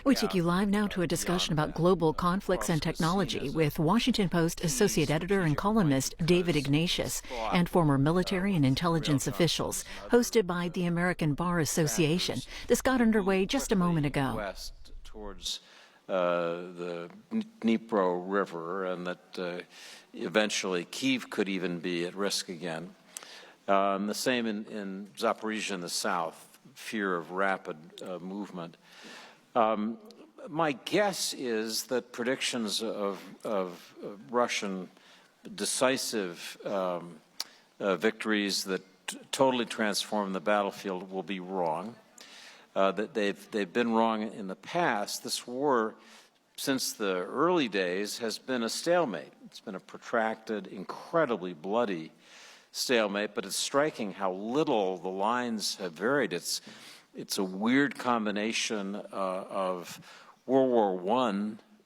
We take you live now to a discussion about global conflicts and technology with Washington Post associate editor and columnist David Ignatius and former military and intelligence officials, hosted by the American Bar Association. This got underway just a moment ago. West towards the Dnipro River, and that eventually Kyiv could even be at risk again. The same in Zaporizhia in the south, fear of rapid movement. My guess is that predictions of Russian decisive victories that totally transform the battlefield will be wrong. That they've been wrong in the past. This war, since the early days, has been a stalemate. It's been a protracted, incredibly bloody stalemate, but it's striking how little the lines have varied. It's a weird combination of World War I,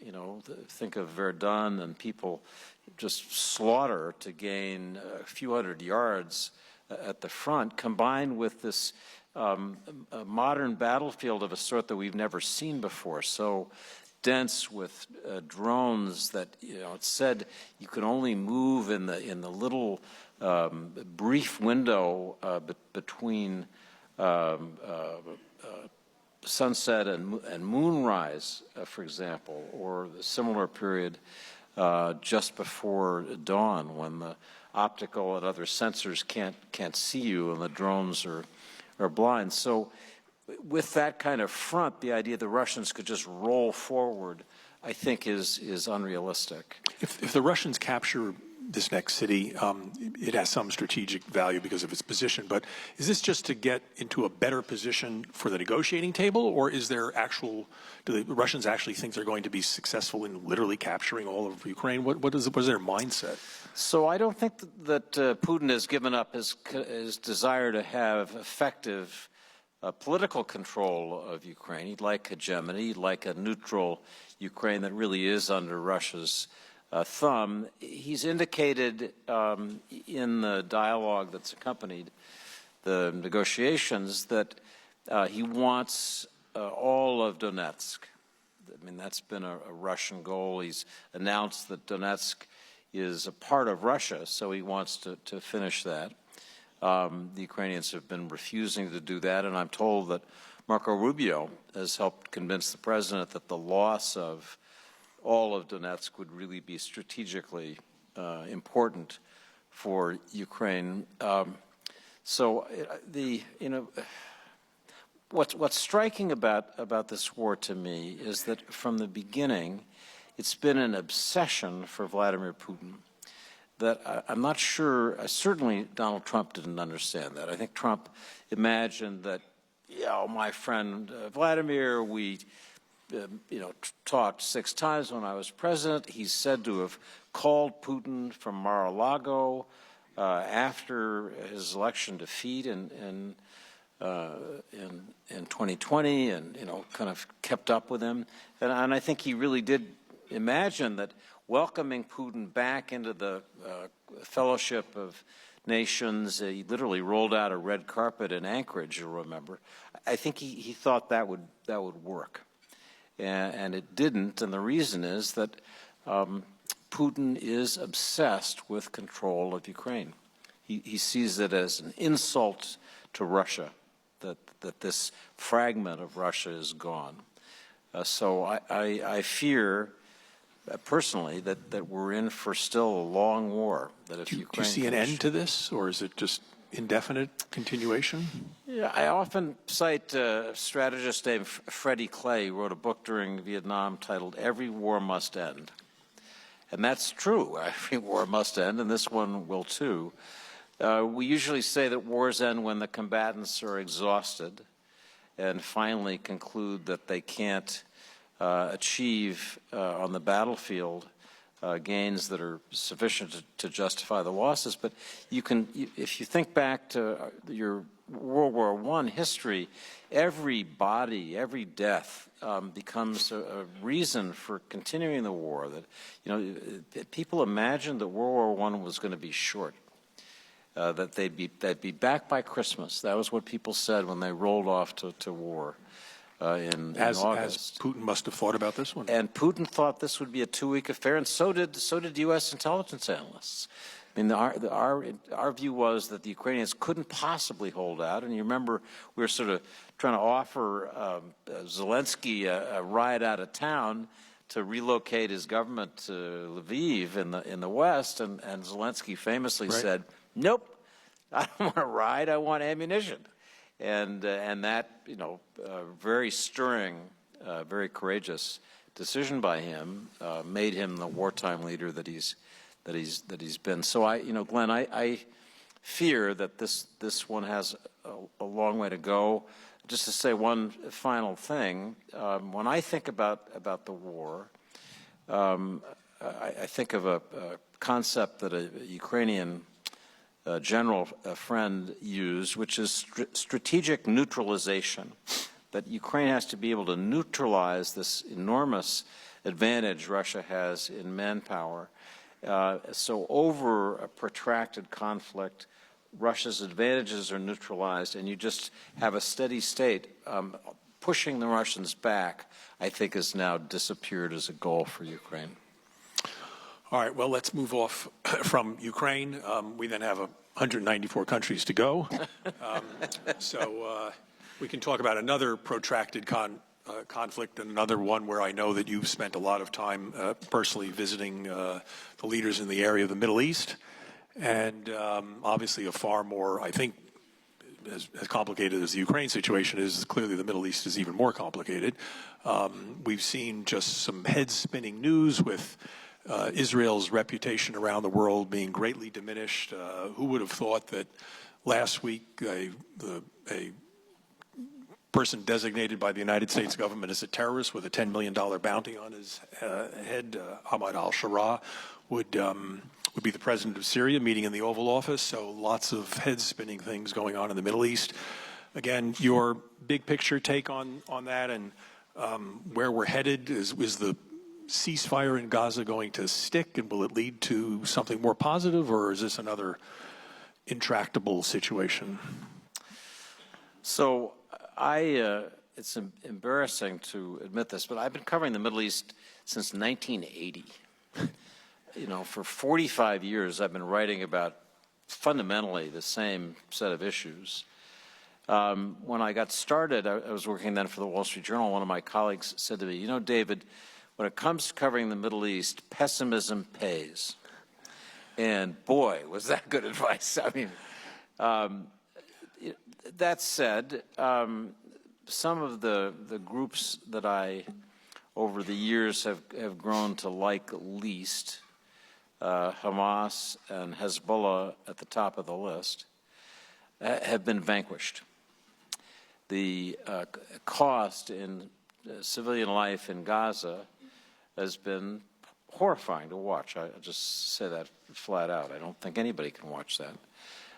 you know, think of Verdun and people just slaughter to gain a few hundred yards at the front, combined with this a modern battlefield of a sort that we've never seen before, so dense with drones that, you know, it's said you can only move in the little brief window between sunset and moonrise, for example, or a similar period just before dawn, when the optical and other sensors can't see you and the drones are blind. So with that kind of front, the idea the Russians could just roll forward, I think, is unrealistic. If the Russians capture this next city, it has some strategic value because of its position, but is this just to get into a better position for the negotiating table, or is there do the Russians actually think they're going to be successful in literally capturing all of Ukraine? What is their mindset? So I don't think that Putin has given up his desire to have effective political control of Ukraine. He'd like hegemony, he'd like a neutral Ukraine that really is under Russia's thumb. He's indicated in the dialogue that's accompanied the negotiations that he wants all of Donetsk. I mean, that's been a Russian goal. He's announced that Donetsk is a part of Russia, so he wants to finish that. The Ukrainians have been refusing to do that, and I'm told that Marco Rubio has helped convince the president that the loss of all of Donetsk would really be strategically important for Ukraine. What's striking about this war to me is that from the beginning, it's been an obsession for Vladimir Putin that I'm not sure, certainly Donald Trump didn't understand that. I think Trump imagined that, you know, my friend Vladimir, we talked 6 times when I was president. He's said to have called Putin from Mar-a-Lago after his election defeat in 2020, and, you know, kind of kept up with him. And I think he really did imagine that welcoming Putin back into the Fellowship of Nations, he literally rolled out a red carpet in Anchorage, you'll remember. I think he thought that would work. And it didn't, and the reason is that Putin is obsessed with control of Ukraine. He sees it as an insult to Russia, that this fragment of Russia is gone. So I fear, personally, that we're in for still a long war. That if Ukraine do you see an end to this, or is it just indefinite continuation? Yeah, I often cite a strategist named Freddie Clay, who wrote a book during Vietnam titled "Every War Must End," and that's true. Every war must end, and this one will too. We usually say that wars end when the combatants are exhausted and finally conclude that they can't achieve on the battlefield gains that are sufficient to justify the losses. But if you think back to your World War I history, every body, every death becomes a reason for continuing the war. That, you know, people imagined that World War I was going to be short. That they'd be back by Christmas. That was what people said when they rolled off to war. in August. As Putin must have thought about this one. And Putin thought this would be a 2-week affair, and so did U.S. intelligence analysts. I mean, our view was that the Ukrainians couldn't possibly hold out, and you remember we were sort of trying to offer Zelensky a ride out of town to relocate his government to Lviv in the West, and Zelensky famously said, "Nope, I don't want a ride. I want ammunition." And that, you know, very stirring, very courageous decision by him made him the wartime leader that he's been. So Glenn, I fear that this one has a long way to go. Just to say one final thing, when I think about the war, I think of a concept that a Ukrainian general friend used, which is strategic neutralization, that Ukraine has to be able to neutralize this enormous advantage Russia has in manpower. So over a protracted conflict, Russia's advantages are neutralized, and you just have a steady state. Pushing the Russians back, I think, has now disappeared as a goal for Ukraine. All right, well, let's move off from Ukraine. We then have 194 countries to go. So we can talk about another protracted conflict, and another one where I know that you've spent a lot of time personally visiting the leaders in the area of the Middle East. And obviously a far more, I think, as complicated as the Ukraine situation is, clearly the Middle East is even more complicated. We've seen just some head-spinning news with Israel's reputation around the world being greatly diminished. Who would have thought that last week a person designated by the United States government as a terrorist with a $10 million bounty on his head, Ahmad al-Sharaa, would be the president of Syria, meeting in the Oval Office. So lots of head-spinning things going on in the Middle East. Again, your big picture take on that, and where we're headed. Is the ceasefire in Gaza going to stick, and will it lead to something more positive, or is this another intractable situation? So it's embarrassing to admit this, but I've been covering the Middle East since 1980. You know, for 45 years, I've been writing about fundamentally the same set of issues. When I got started, I was working then for the Wall Street Journal. One of my colleagues said to me, "You know, David, when it comes to covering the Middle East, pessimism pays." And boy, was that good advice. I mean, that said, some of the groups that I, over the years, have grown to like least, Hamas and Hezbollah at the top of the list, have been vanquished. The cost in civilian life in Gaza has been horrifying to watch. I just say that flat out. I don't think anybody can watch that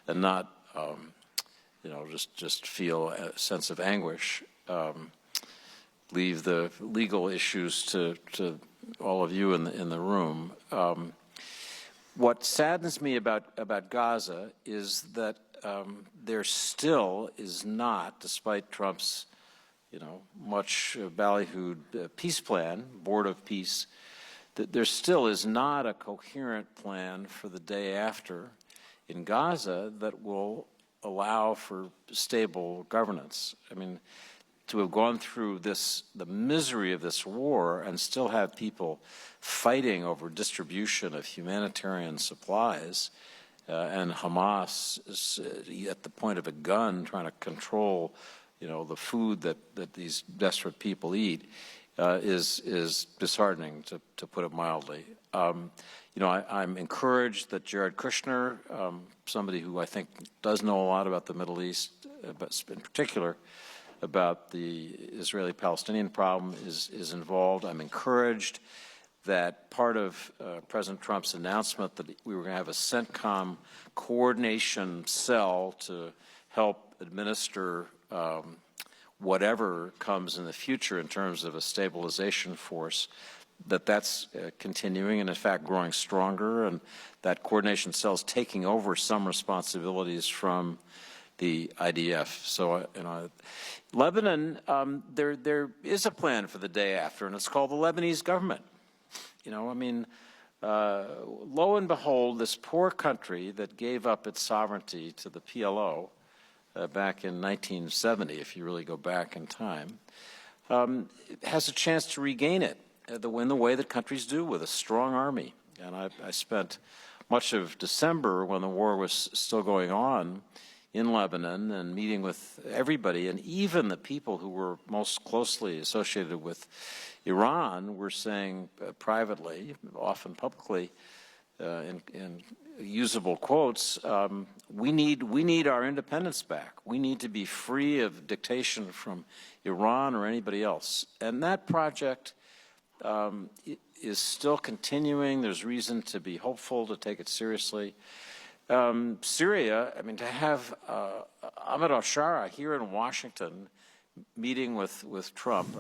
and not, just feel a sense of anguish. Leave the legal issues to all of you in the room. What saddens me about Gaza is that there still is not, despite Trump's, much ballyhooed peace plan, Board of Peace, that there still is not a coherent plan for the day after in Gaza that will allow for stable governance. I mean, to have gone through the misery of this war and still have people fighting over distribution of humanitarian supplies, and Hamas is at the point of a gun trying to control, the food that these desperate people eat, is disheartening, to put it mildly. I'm encouraged that Jared Kushner, somebody who I think does know a lot about the Middle East, but in particular about the Israeli-Palestinian problem, is involved. I'm encouraged that part of President Trump's announcement that we were going to have a CENTCOM coordination cell to help administer whatever comes in the future in terms of a stabilization force, that's continuing and in fact growing stronger, and that coordination cell is taking over some responsibilities from the IDF. So, Lebanon, there is a plan for the day after, and it's called the Lebanese government. Lo and behold, this poor country that gave up its sovereignty to the PLO back in 1970, if you really go back in time, has a chance to regain it in the way that countries do, with a strong army. And I spent much of December, when the war was still going on, in Lebanon and meeting with everybody, and even the people who were most closely associated with Iran were saying privately, often publicly, in usable quotes, we need our independence back. We need to be free of dictation from Iran or anybody else. And that project is still continuing. There's reason to be hopeful, to take it seriously. Syria, to have Ahmed al-Shara here in Washington meeting with Trump,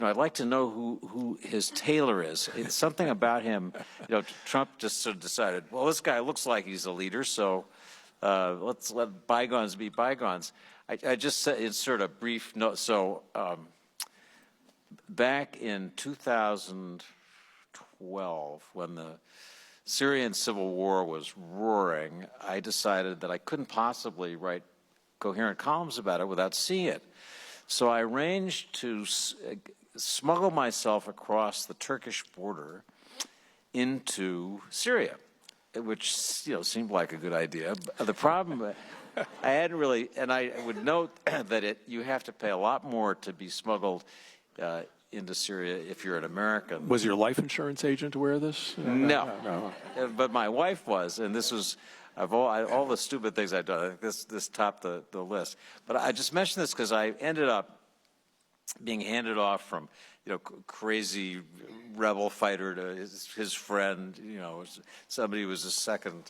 I'd like to know who his tailor is. It's something about him. Trump just sort of decided, well, this guy looks like he's a leader, so let's let bygones be bygones. I just said, insert a brief note. So back in 2012, when the Syrian civil war was roaring, I decided that I couldn't possibly write coherent columns about it without seeing it. So I arranged to smuggle myself across the Turkish border into Syria, which seemed like a good idea. The problem, I hadn't really, and I would note that you have to pay a lot more to be smuggled into Syria if you're an American. Was your life insurance agent aware of this? No. But my wife was, and this was, of all the stupid things I've done, this topped the list. But I just mentioned this because I ended up being handed off from, crazy rebel fighter to his friend, somebody who was a second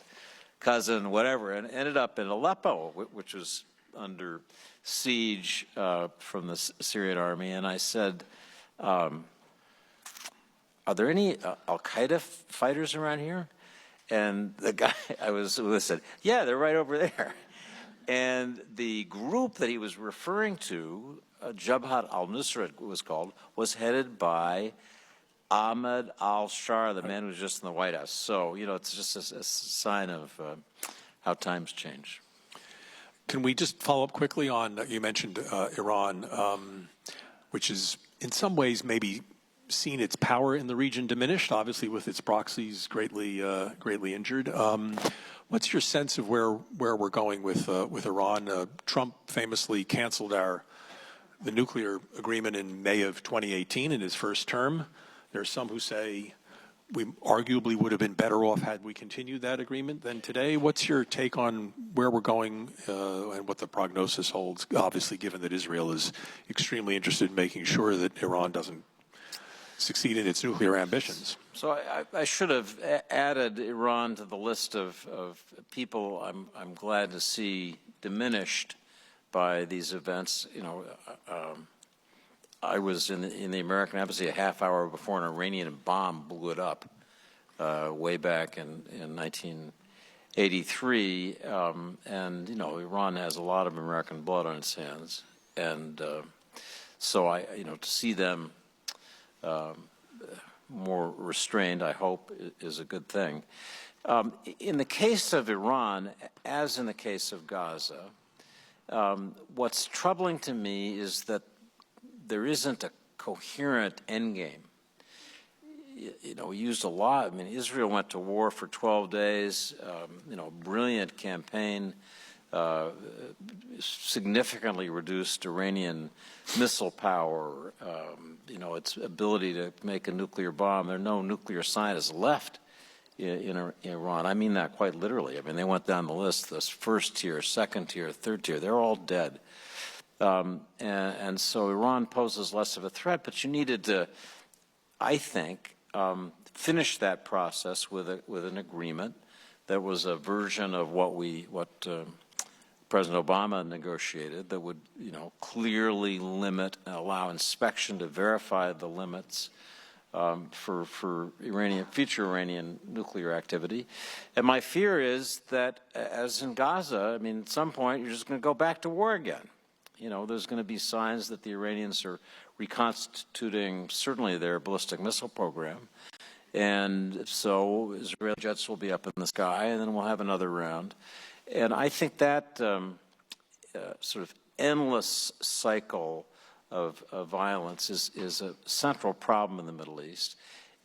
cousin, whatever, and ended up in Aleppo, which was under siege from the Syrian army. And I said, are there any Al-Qaeda fighters around here? And the guy I was with said, yeah, they're right over there. And the group that he was referring to, Jabhat al-Nusra it was called, was headed by Ahmed al-Shara, the man who was just in the White House. So, it's just a sign of how times change. Can we just follow up quickly on, you mentioned Iran, which is in some ways maybe seen its power in the region diminished, obviously with its proxies greatly injured. What's your sense of where we're going with Iran? Trump famously canceled the nuclear agreement in May of 2018 in his first term. There are some who say we arguably would have been better off had we continued that agreement than today. What's your take on where we're going and what the prognosis holds, obviously given that Israel is extremely interested in making sure that Iran doesn't succeed in its nuclear ambitions? So I should have added Iran to the list of people I'm glad to see diminished by these events. I was in the American Embassy a half hour before an Iranian bomb blew it up way back in 1983. And, Iran has a lot of American blood on its hands. And so to see them more restrained, I hope, is a good thing. In the case of Iran, as in the case of Gaza, what's troubling to me is that there isn't a coherent endgame. We used a lot. Israel went to war for 12 days, brilliant campaign, significantly reduced Iranian missile power, its ability to make a nuclear bomb. There are no nuclear scientists left in Iran. I mean that quite literally. They went down the list, this first tier, second tier, third tier. They're all dead. And so Iran poses less of a threat, but you needed to, I think, finish that process with an agreement that was a version of what President Obama negotiated that would, clearly limit and allow inspection to verify the limits for future Iranian nuclear activity. And my fear is that, as in Gaza, I mean, at some point you're just going to go back to war again. You know, there's going to be signs that the Iranians are reconstituting certainly their ballistic missile program. And if so, Israeli jets will be up in the sky, and then we'll have another round. And I think that sort of endless cycle of violence is a central problem in the Middle East.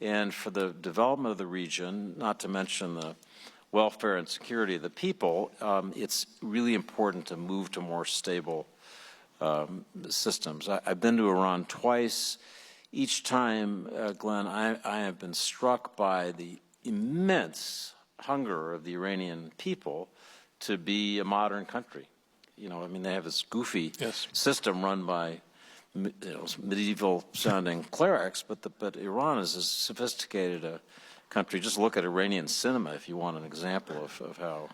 And for the development of the region, not to mention the welfare and security of the people, it's really important to move to more stable systems. I've been to Iran twice. Each time, Glenn, I have been struck by the immense hunger of the Iranian people to be a modern country. You know, I mean, they have this goofy system run by medieval-sounding clerics, but Iran is as sophisticated a country. Just look at Iranian cinema if you want an example of how,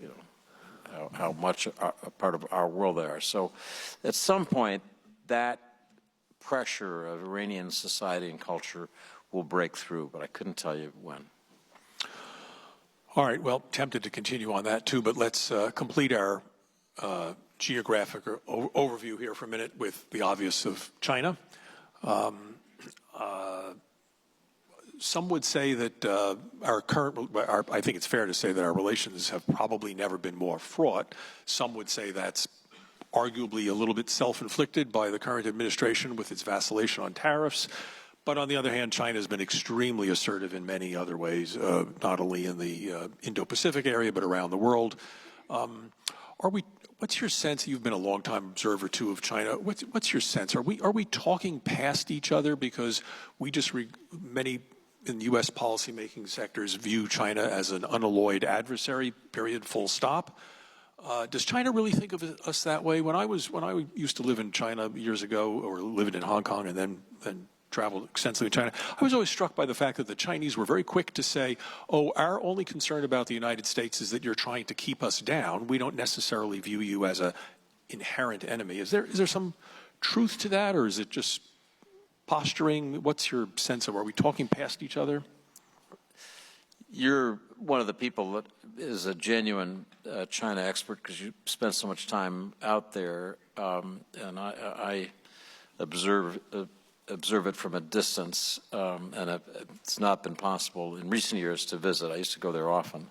you know, how much a part of our world they are. So, at some point, that pressure of Iranian society and culture will break through, but I couldn't tell you when. All right. Well, tempted to continue on that too, but let's complete our geographic overview here for a minute with the obvious of China. Some would say that I think it's fair to say that our relations have probably never been more fraught. Some would say that's arguably a little bit self-inflicted by the current administration with its vacillation on tariffs. But on the other hand, China has been extremely assertive in many other ways, not only in the Indo-Pacific area, but around the world. What's your sense? You've been a long-time observer too of China. What's your sense? Are we talking past each other because we just many in U.S. policymaking sectors view China as an unalloyed adversary? Period. Full stop. Does China really think of us that way? When I used to live in China years ago, or lived in Hong Kong, and then traveled extensively in China, I was always struck by the fact that the Chinese were very quick to say, oh, our only concern about the United States is that you're trying to keep us down. We don't necessarily view you as an inherent enemy. Is there some truth to that, or is it just posturing? What's your sense of, are we talking past each other? You're one of the people that is a genuine China expert because you spent so much time out there, and I observe it from a distance, and it's not been possible in recent years to visit. I used to go there often.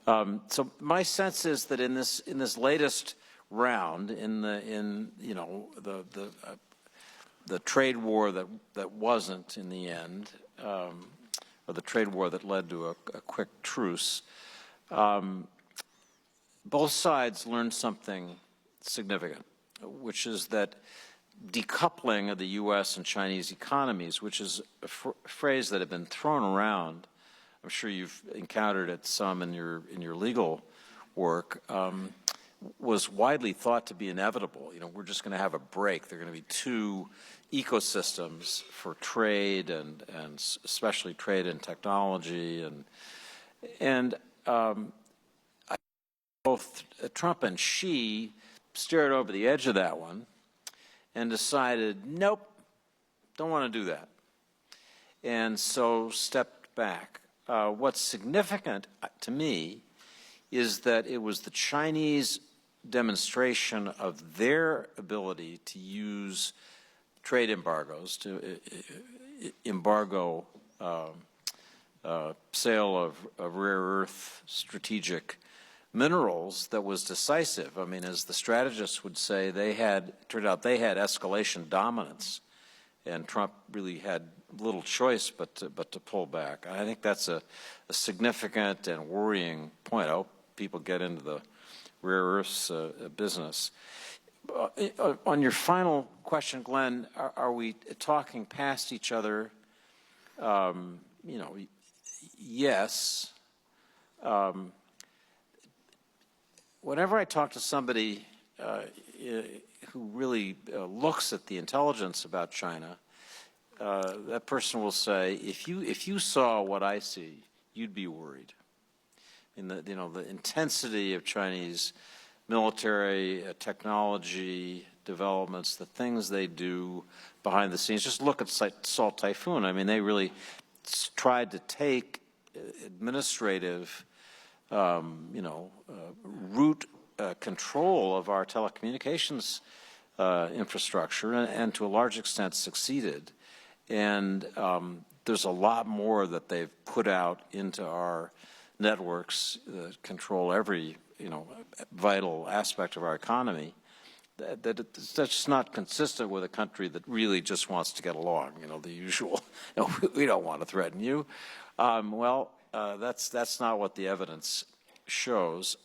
So my sense is that in this latest round, in the trade war that wasn't in the end, or the trade war that led to a quick truce, both sides learned something significant, which is that decoupling of the U.S. and Chinese economies, which is a phrase that had been thrown around. I'm sure you've encountered it some in your legal work. Was widely thought to be inevitable. You know, we're just going to have a break. There are going to be two ecosystems for trade and especially trade and technology and both Trump and Xi stared over the edge of that one and decided, nope, don't want to do that, and so stepped back. What's significant to me is that it was the Chinese demonstration of their ability to use trade embargoes to embargo sale of rare earth strategic minerals that was decisive. I mean, as the strategists would say, turned out they had escalation dominance, and Trump really had little choice but to pull back. I think that's a significant and worrying point. I hope people get into the rare earths business. On your final question, Glenn, are we talking past each other? Yes. Whenever I talk to somebody who really looks at the intelligence about China, that person will say, if you saw what I see, you'd be worried. In the intensity of Chinese military technology developments, the things they do, behind the scenes. Just look at Salt Typhoon. I mean, they really tried to take administrative, root control of our telecommunications infrastructure, and to a large extent succeeded. And there's a lot more that they've put out into our networks that control every, vital aspect of our economy. That's just not consistent with a country that really just wants to get along. The usual. We don't want to threaten you. That's not what the evidence shows.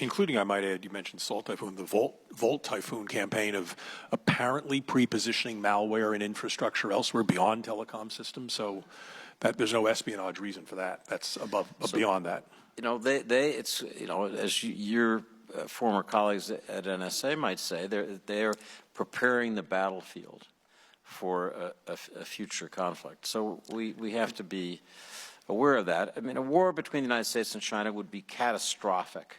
Including, I might add, you mentioned Salt Typhoon, the Volt Typhoon campaign of apparently pre-positioning malware in infrastructure elsewhere beyond telecom systems. So that there's no espionage reason for that. That's beyond that. As your former colleagues at NSA might say, they're preparing the battlefield for a future conflict. So we have to be aware of that. I mean, a war between the United States and China would be catastrophic.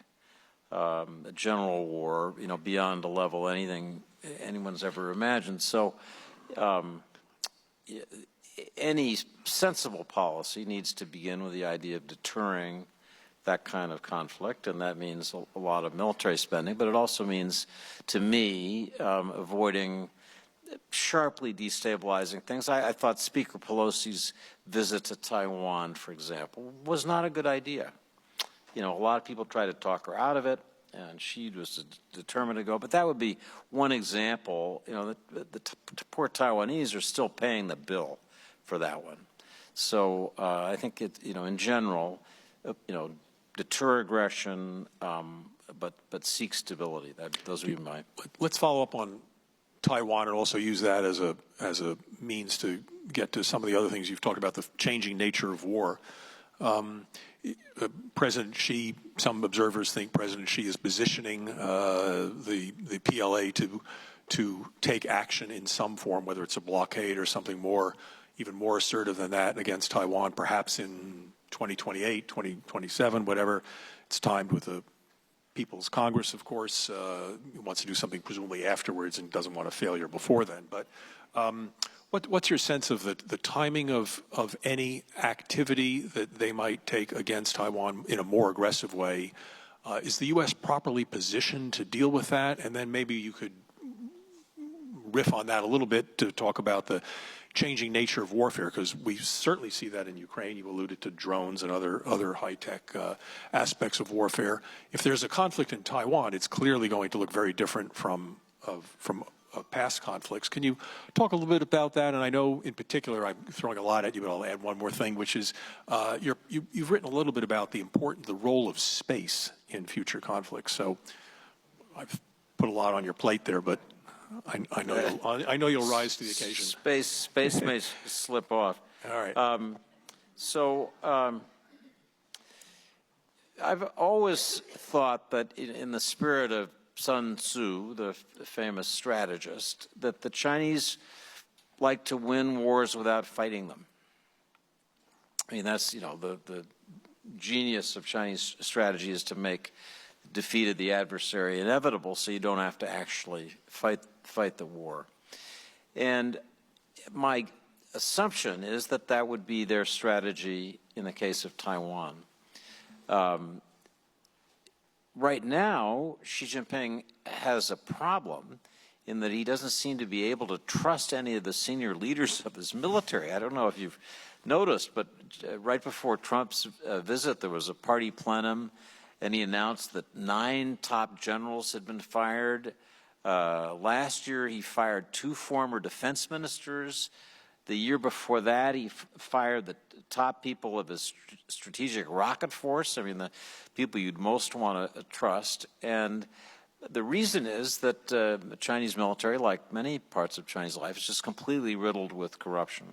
A general war, beyond a level anyone's ever imagined. So any sensible policy needs to begin with the idea of deterring that kind of conflict, and that means a lot of military spending, but it also means, to me, avoiding sharply destabilizing things. I thought Speaker Pelosi's visit to Taiwan, for example, was not a good idea. A lot of people tried to talk her out of it, and she was determined to go. But that would be one example. The poor Taiwanese are still paying the bill for that one. So I think in general, deter aggression, but seek stability. Those would be my. Let's follow up on Taiwan and also use that as a means to get to some of the other things you've talked about, the changing nature of war. President Xi, some observers think President Xi is positioning the PLA to take action in some form, whether it's a blockade or something even more assertive than that against Taiwan, perhaps in 2028, 2027, whatever. It's timed with the People's Congress, of course. Wants to do something presumably afterwards and doesn't want a failure before then. But what's your sense of the timing of any activity that they might take against Taiwan in a more aggressive way? Is the U.S. properly positioned to deal with that? And then maybe you could riff on that a little bit to talk about the changing nature of warfare, because we certainly see that in Ukraine. You alluded to drones and other high-tech aspects of warfare. If there's a conflict in Taiwan, it's clearly going to look very different from past conflicts. Can you talk a little bit about that? And I know, in particular, I'm throwing a lot at you, but I'll add one more thing, which is you've written a little bit about the role of space in future conflicts. So I've put a lot on your plate there, but I know you'll rise to the occasion. Space may slip off. All right. I've always thought that in the spirit of Sun Tzu, the famous strategist, that the Chinese like to win wars without fighting them. I mean, that's, the genius of Chinese strategy is to make defeated the adversary inevitable, so you don't have to actually fight the war. And my assumption is that would be their strategy in the case of Taiwan. Right now, Xi Jinping has a problem in that he doesn't seem to be able to trust any of the senior leaders of his military. I don't know if you've noticed, but right before Trump's visit, there was a party plenum, and he announced that 9 top generals had been fired. Last year, he fired 2 former defense ministers. The year before that, he fired the top people of his strategic rocket force. I mean, the people you'd most want to trust. And the reason is that the Chinese military, like many parts of Chinese life, is just completely riddled with corruption.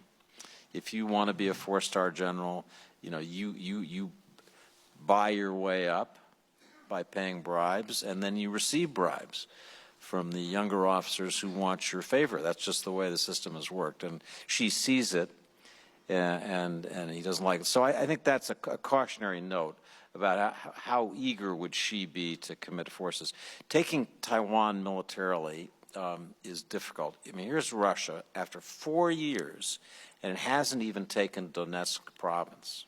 If you want to be a 4-star general, you buy your way up by paying bribes, and then you receive bribes from the younger officers who want your favor. That's just the way the system has worked. And she sees it, and he doesn't like it. So I think that's a cautionary note about how eager would she be to commit forces. Taking Taiwan militarily is difficult. I mean, here's Russia after 4 years, and it hasn't even taken Donetsk province.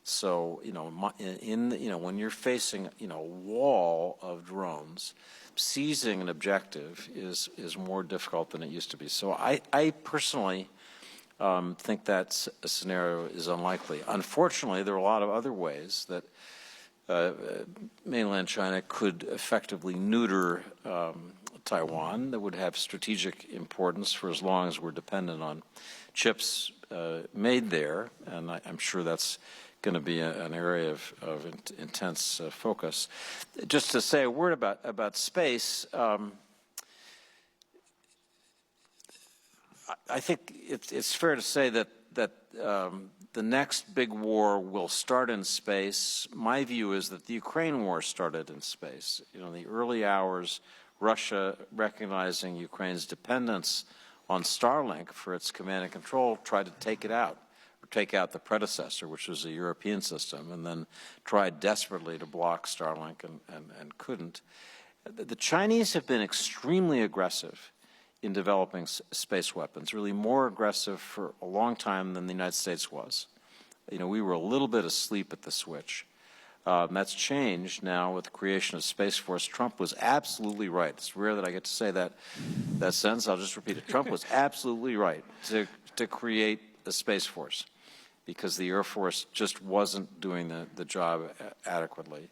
So, when you're facing, a wall of drones, seizing an objective is more difficult than it used to be. So I personally think that scenario is unlikely. Unfortunately, there are a lot of other ways that mainland China could effectively neuter Taiwan that would have strategic importance for as long as we're dependent on chips made there, and I'm sure that's going to be an area of intense focus. Just to say a word about space, I think it's fair to say that the next big war will start in space. My view is that the Ukraine war started in space. In the early hours, Russia, recognizing Ukraine's dependence on Starlink for its command and control, tried to take it out, or take out the predecessor, which was a European system, and then tried desperately to block Starlink and couldn't. The Chinese have been extremely aggressive in developing space weapons, really more aggressive for a long time than the United States was. We were a little bit asleep at the switch. That's changed now with the creation of Space Force. Trump was absolutely right. It's rare that I get to say that sentence. I'll just repeat it. Trump was absolutely right to create the Space Force because the Air Force just wasn't doing the job adequately.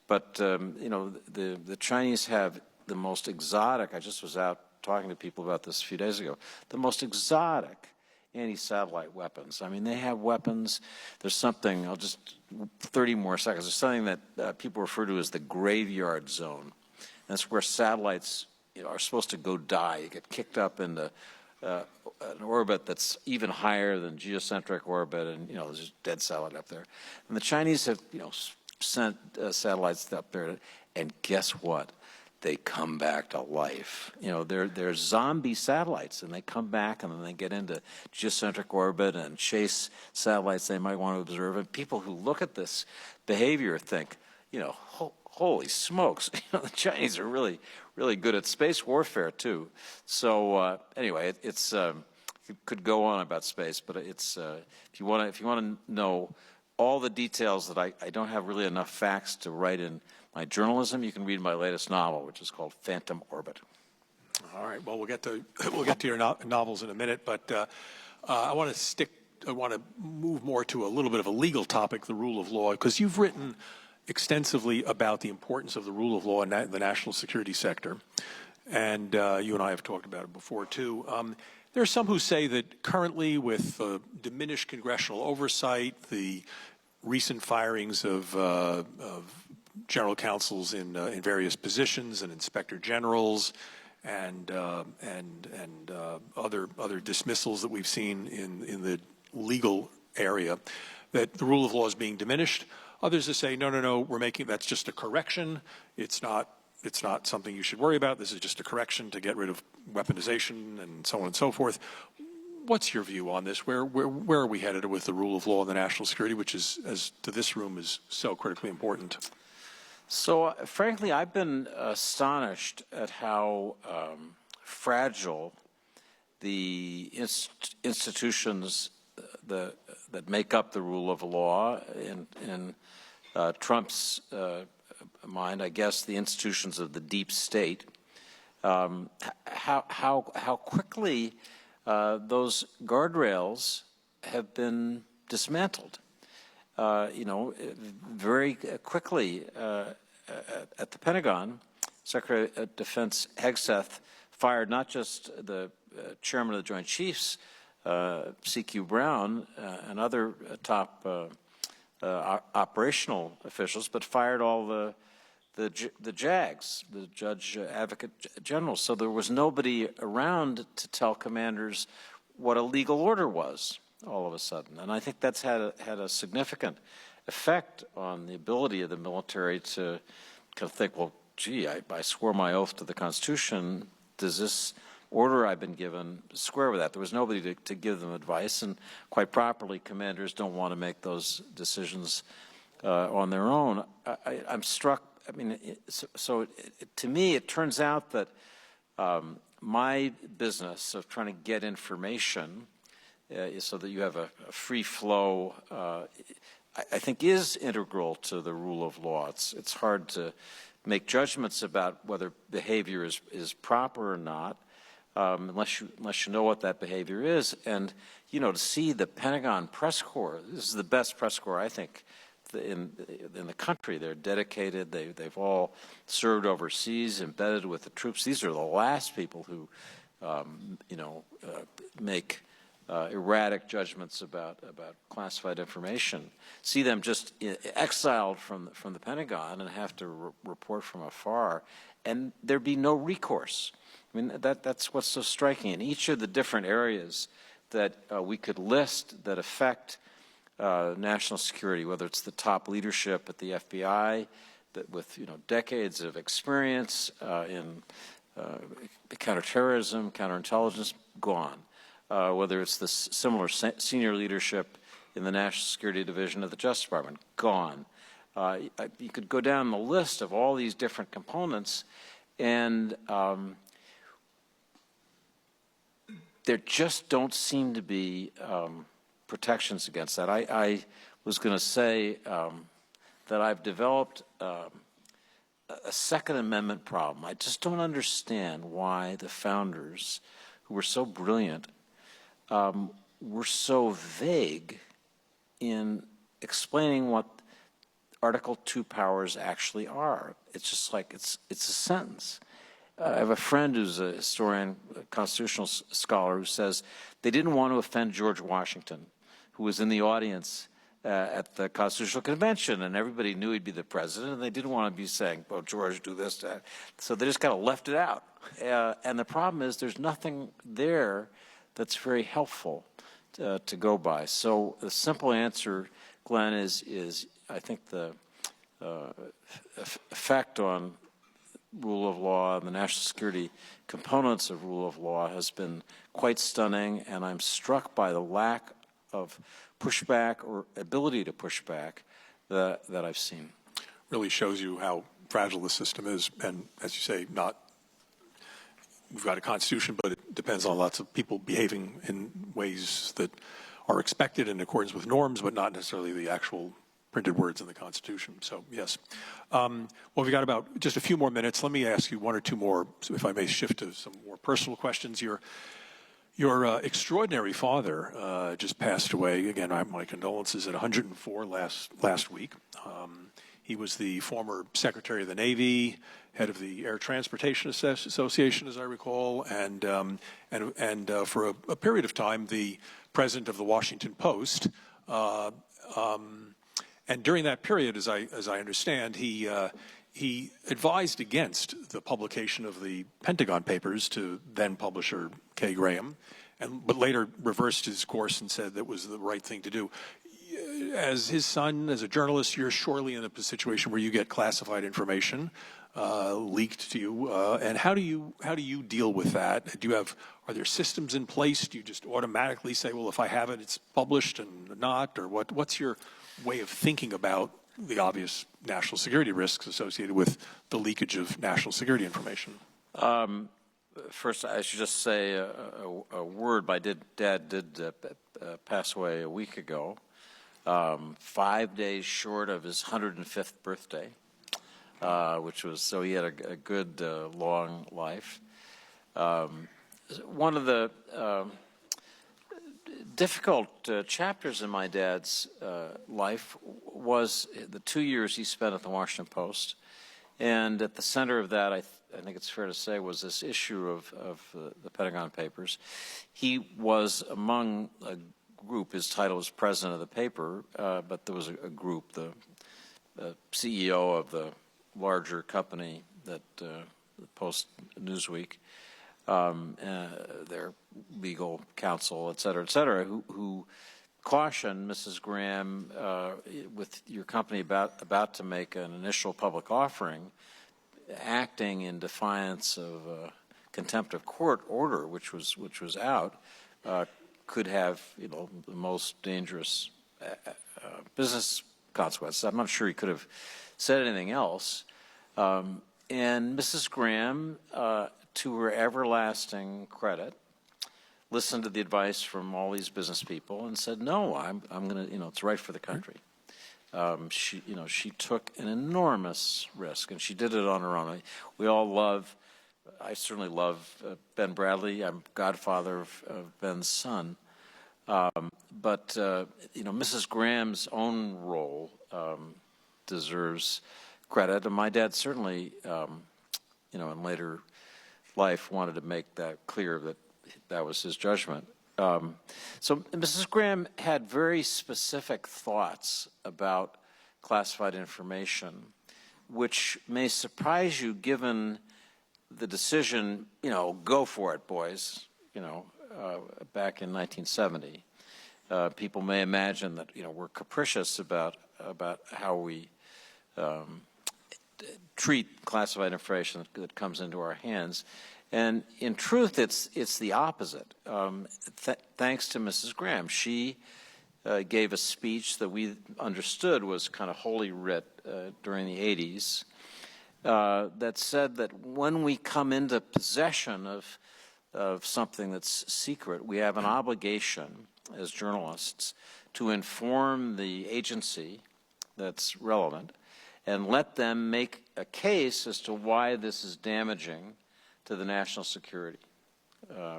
But, the Chinese have the most exotic, I just was out talking to people about this a few days ago, the most exotic anti-satellite weapons. I mean, they have weapons. There's something, 30 more seconds, there's something that people refer to as the graveyard zone. That's where satellites are supposed to go die. You get kicked up into an orbit that's even higher than geocentric orbit, and, there's just dead satellite up there. And the Chinese have, sent satellites up there, and guess what? They come back to life. They're zombie satellites, and they come back, and then they get into geocentric orbit and chase satellites they might want to observe. And people who look at this behavior think, holy smokes, the Chinese are really, really good at space warfare too. So anyway, it could go on about space, but it's if you want to know all the details that I don't have really enough facts to write in my journalism, you can read my latest novel, which is called Phantom Orbit. All right. Well, we'll get to your novels in a minute, but I want to move more to a little bit of a legal topic, the rule of law, because you've written extensively about the importance of the rule of law in the national security sector, and you and I have talked about it before too. There are some who say that currently, with diminished congressional oversight, the recent firings of general counsels in various positions and inspector generals and other dismissals that we've seen in the legal area, that the rule of law is being diminished. Others that say, no, that's just a correction. It's not something you should worry about. This is just a correction to get rid of weaponization and so on and so forth. What's your view on this? Where are we headed with the rule of law and the national security, which is, as to this room, is so critically important? So, frankly, I've been astonished at how fragile the institutions that make up the rule of law in Trump's mind, I guess, the institutions of the deep state, how quickly those guardrails have been dismantled. Very quickly at the Pentagon, Secretary of Defense Hegseth fired not just the chairman of the Joint Chiefs, C.Q. Brown, and other top operational officials, but fired all the JAGs, the Judge Advocate Generals. So there was nobody around to tell commanders what a legal order was all of a sudden. And I think that's had a significant effect on the ability of the military to kind of think, well, gee, I swore my oath to the Constitution. Does this order I've been given square with that? There was nobody to give them advice, and quite properly, commanders don't want to make those decisions on their own. I'm struck. I mean, to me, it turns out that My business of trying to get information so that you have a free flow, I think is integral to the rule of law. It's hard to make judgments about whether behavior is proper or not unless you know what that behavior is. And, you know, to see the Pentagon press corps, this is the best press corps, I think, in the country. They're dedicated. They've all served overseas, embedded with the troops. These are the last people who, make erratic judgments about classified information. See them just exiled from the Pentagon and have to report from afar, and there be no recourse. I mean, that's what's so striking. In each of the different areas that we could list that affect national security, whether it's the top leadership at the FBI, that with decades of experience in counterterrorism, counterintelligence, gone. Whether it's the similar senior leadership in the National Security Division of the Justice Department, gone. You could go down the list of all these different components, and there just don't seem to be protections against that. I was going to say that I've developed a Second Amendment problem. I just don't understand why the founders, who were so brilliant, were so vague in explaining what Article 2 powers actually are. It's just like it's a sentence. I have a friend who's a historian, a constitutional scholar, who says they didn't want to offend George Washington, who was in the audience at the Constitutional Convention, and everybody knew he'd be the president, and they didn't want to be saying, well, George, do this, that. So they just kind of left it out. And the problem is there's nothing there that's very helpful to go by. So the simple answer, Glenn, is I think the effect on rule of law and the national security components of rule of law has been quite stunning, and I'm struck by the lack of pushback or ability to push back that I've seen. Really shows you how fragile the system is, and as you say, we've got a constitution, but it depends on lots of people behaving in ways that are expected in accordance with norms, but not necessarily the actual printed words in the Constitution. So, yes. Well, we've got about just a few more minutes. Let me ask you one or two more, if I may shift to some more personal questions. Your extraordinary father just passed away. Again, my condolences, at 104 last week. He was the former Secretary of the Navy, head of the Air Transportation Association, as I recall, and for a period of time, the president of the Washington Post. And during that period, as I understand, he advised against the publication of the Pentagon Papers to then publisher Kay Graham, but later reversed his course and said that was the right thing to do. As his son, as a journalist, you're surely in a situation where you get classified information leaked to you, and how do you deal with that? Are there systems in place? Do you just automatically say, well, if I have it, it's published and not, or what's your way of thinking about the obvious national security risks associated with the leakage of national security information? First, I should just say a word. My dad did pass away a week ago, 5 days short of his 105th birthday, so he had a good long life. One of the difficult chapters in my dad's life was the 2 years he spent at the Washington Post, and at the center of that, I think it's fair to say, was this issue of the Pentagon Papers. He was among a group. His title was president of the paper, but there was a group, the CEO of the larger company that the Post Newsweek, their legal counsel, et cetera, who cautioned Mrs. Graham, with your company about to make an initial public offering, acting in defiance of a contempt of court order, which was out, could have the most dangerous business consequences. I'm not sure he could have said anything else. And Mrs. Graham to her everlasting credit, listened to the advice from all these business people and said, no, I'm going to, it's right for the country. She took an enormous risk, and she did it on her own. I certainly love Ben Bradley. I'm godfather of Ben's son. But Mrs. Graham's own role deserves credit, and my dad certainly, in later life wanted to make that clear that was his judgment. So Mrs. Graham had very specific thoughts about classified information, which may surprise you given the decision, go for it, boys, back in 1970. People may imagine that, we're capricious about how we treat classified information that comes into our hands. And in truth, it's the opposite. Thanks to Mrs. Graham, she gave a speech that we understood was kind of holy writ during the 80s that said that when we come into possession of something that's secret, we have an obligation as journalists to inform the agency that's relevant and let them make a case as to why this is damaging to the national security,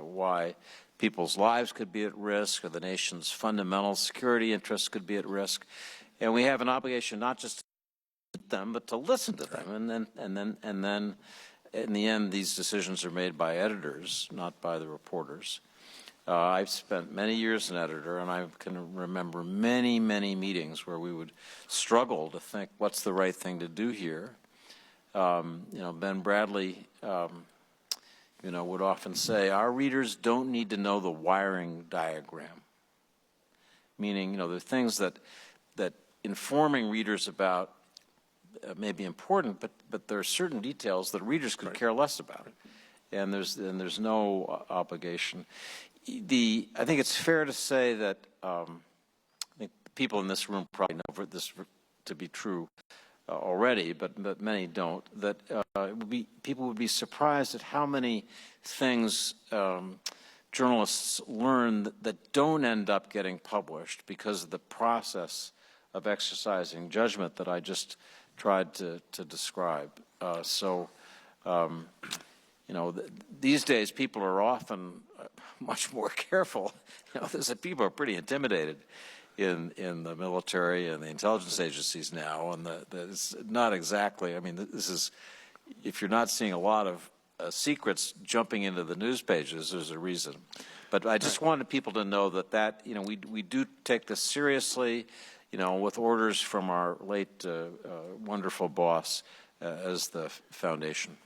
why people's lives could be at risk or the nation's fundamental security interests could be at risk. And we have an obligation not just to listen to them, but to listen to them. And then in the end, these decisions are made by editors, not by the reporters. I've spent many years an editor, and I can remember many, many meetings where we would struggle to think, what's the right thing to do here? Ben Bradley, would often say, our readers don't need to know the wiring diagram. Meaning, there are things that informing readers about may be important, but there are certain details that readers could care less about. And there's no obligation. I think it's fair to say that I think people in this room probably know this to be true already, but many don't, that people would be surprised at how many things journalists learn that don't end up getting published because of the process of exercising judgment that I just tried to describe. These days people are often much more careful. People are pretty intimidated in the military and the intelligence agencies now, and it's not exactly, this is, if you're not seeing a lot of secrets jumping into the news pages, there's a reason. But I just wanted people to know that we do take this seriously, with orders from our late wonderful boss as the foundation.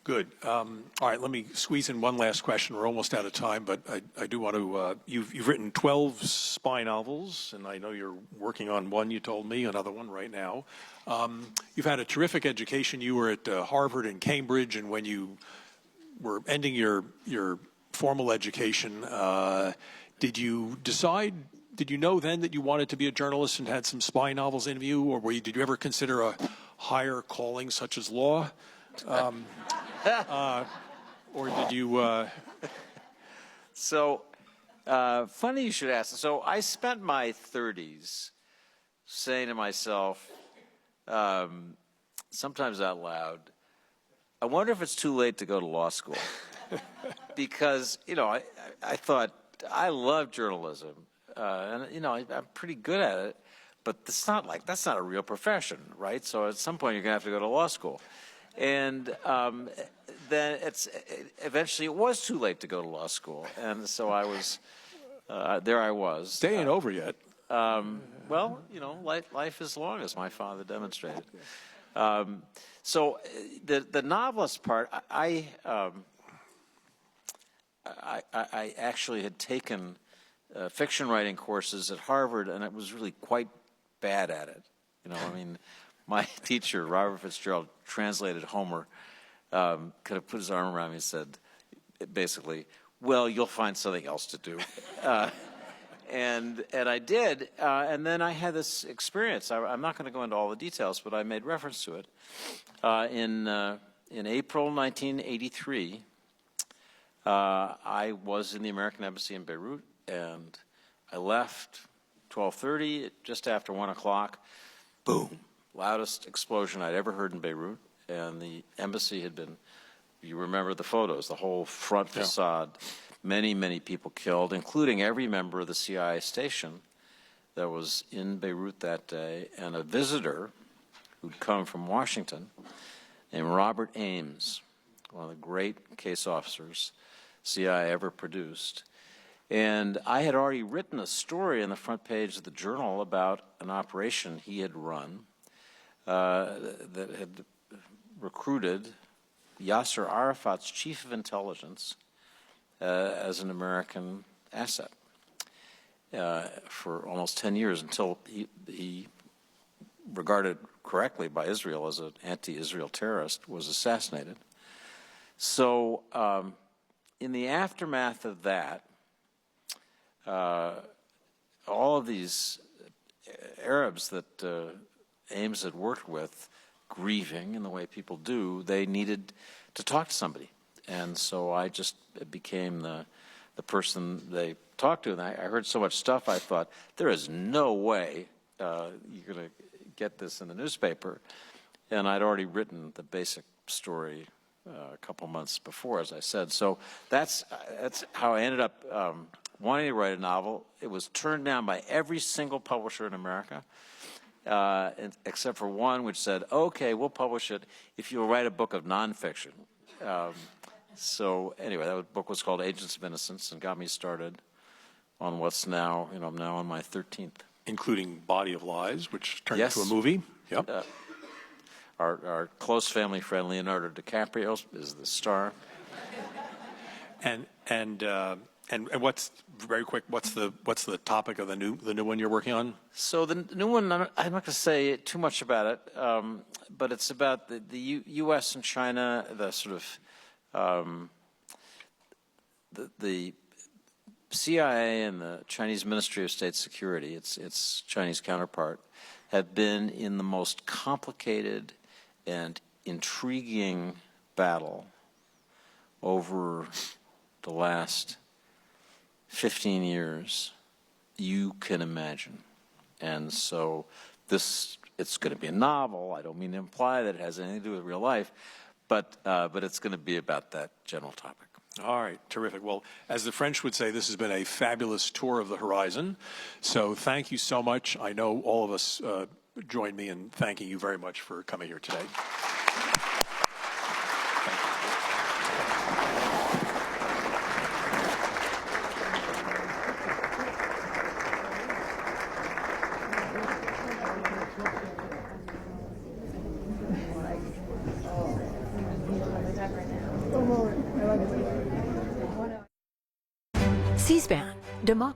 Good. All right, let me squeeze in one last question. We're almost out of time, but I do want to, you've written 12 spy novels, and I know you're working on one, you told me, another one right now. You've had a terrific education. You were at Harvard and Cambridge, and when you were ending your formal education, did you know then that you wanted to be a journalist and had some spy novels in you, or did you ever consider a higher calling such as law? Or did you? So, funny you should ask. So I spent my 30s saying to myself, sometimes out loud, I wonder if it's too late to go to law school. Because, I thought, I love journalism. And, I'm pretty good at it. But that's not a real profession, right? So at some point you're going to have to go to law school. And then eventually it was too late to go to law school. And so I was, there I was. They ain't over yet. Well, life is long, as my father demonstrated. So the novelist part, I actually had taken fiction writing courses at Harvard, and I was really quite bad at it. My teacher, Robert Fitzgerald, translated Homer, kind of put his arm around me and said, basically, well, you'll find something else to do. And I did, and then I had this experience. I'm not going to go into all the details, but I made reference to it in in April 1983, I was in the American Embassy in Beirut, and I left 12:30, just after 1 o'clock. Boom! Loudest explosion I'd ever heard in Beirut, and the embassy had been, you remember the photos, the whole front facade, many, many people killed, including every member of the CIA station that was in Beirut that day, and a visitor who'd come from Washington named Robert Ames, one of the great case officers CIA ever produced. And I had already written a story on the front page of the Journal about an operation he had run that had recruited Yasser Arafat's chief of intelligence as an American asset for almost 10 years, until he regarded correctly by Israel as an anti-Israel terrorist, was assassinated. So in the aftermath of that, all of these Arabs that Ames had worked with, grieving in the way people do, they needed to talk to somebody. And so I just became the person they talked to. And I heard so much stuff, I thought, there is no way you're going to get this in the newspaper. And I'd already written the basic story a couple months before, as I said. So that's how I ended up wanting to write a novel. It was turned down by every single publisher in America, except for one which said, okay, we'll publish it if you'll write a book of nonfiction. So anyway, that book was called Agents of Innocence, and got me started on what's now, I'm now on my 13th. Including Body of Lies, which turned into a movie. Yep. Our close family friend Leonardo DiCaprio is the star. And what's, very quick, what's the topic of the new one you're working on? So the new one, I'm not going to say too much about it, but it's about the U.S. and China, the sort of the CIA and the Chinese Ministry of State Security, its Chinese counterpart, have been in the most complicated and intriguing battle over the last 15 years you can imagine. And so it's going to be a novel. I don't mean to imply that it has anything to do with real life, but it's going to be about that general topic. All right, terrific. Well, as the French would say, this has been a fabulous tour of the horizon. So thank you so much. I know all of us join me in thanking you very much for coming here today. C-SPAN, democracy.